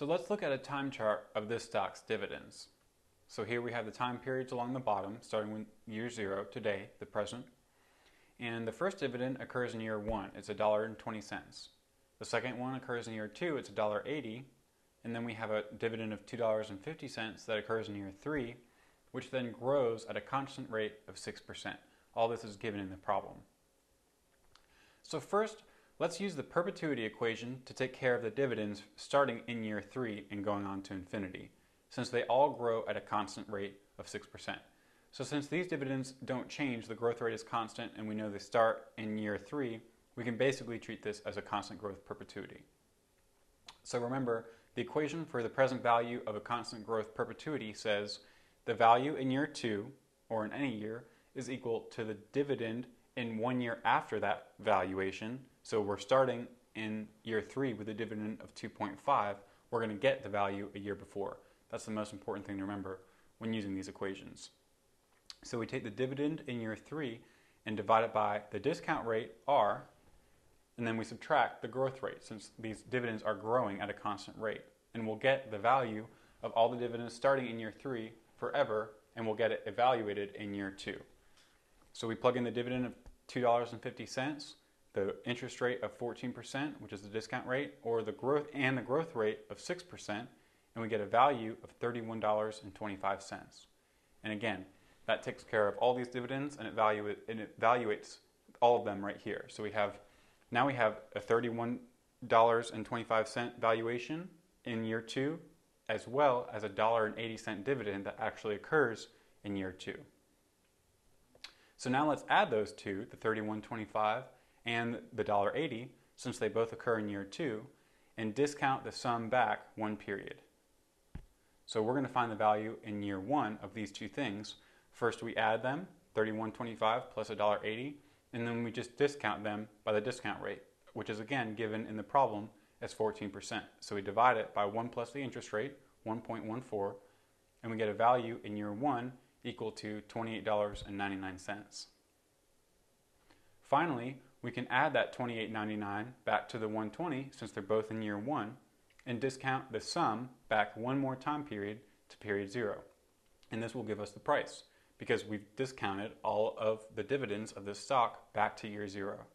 So let's look at a time chart of this stock's dividends. So here we have the time periods along the bottom, starting with year 0, today, the present. And the first dividend occurs in year 1, it's $1.20. The second one occurs in year 2, it's $1.80. And then we have a dividend of $2.50 that occurs in year 3, which then grows at a constant rate of 6%. All this is given in the problem. So first, let's use the perpetuity equation to take care of the dividends starting in year 3 and going on to infinity, since they all grow at a constant rate of 6%. So since these dividends don't change, the growth rate is constant, and we know they start in year 3, we can basically treat this as a constant growth perpetuity. So remember, the equation for the present value of a constant growth perpetuity says the value in year 2, or in any year, is equal to the dividend in 1 year after that valuation. So we're starting in year 3 with a dividend of 2.5. We're going to get the value a year before. That's the most important thing to remember when using these equations. So we take the dividend in year 3 and divide it by the discount rate, R, and then we subtract the growth rate, since these dividends are growing at a constant rate. And we'll get the value of all the dividends starting in year 3 forever, and we'll get it evaluated in year 2. So we plug in the dividend of $2.50, the interest rate of 14%, which is the discount rate, or the growth rate of 6%, and we get a value of $31.25. And again, that takes care of all these dividends, and it evaluates all of them right here. So now we have a $31.25 valuation in year 2, as well as a $1.80 dividend that actually occurs in year 2. So now let's add those two, the $31.25 and the $1.80, since they both occur in year 2, and discount the sum back 1 period. So we're going to find the value in year 1 of these two things. First we add them, $31.25 plus $1.80, and then we just discount them by the discount rate, which is again given in the problem as 14%. So we divide it by 1 plus the interest rate, 1.14, and we get a value in year 1 equal to $28.99. Finally, we can add that $28.99 back to the $120, since they're both in year 1, and discount the sum back one more time period to period 0. And this will give us the price, because we've discounted all of the dividends of this stock back to year 0.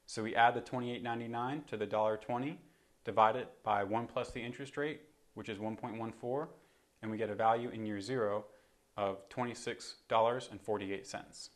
So we add the $28.99 to the $1.20, divide it by 1 plus the interest rate, which is 1.14, and we get a value in year 0 of $26.48.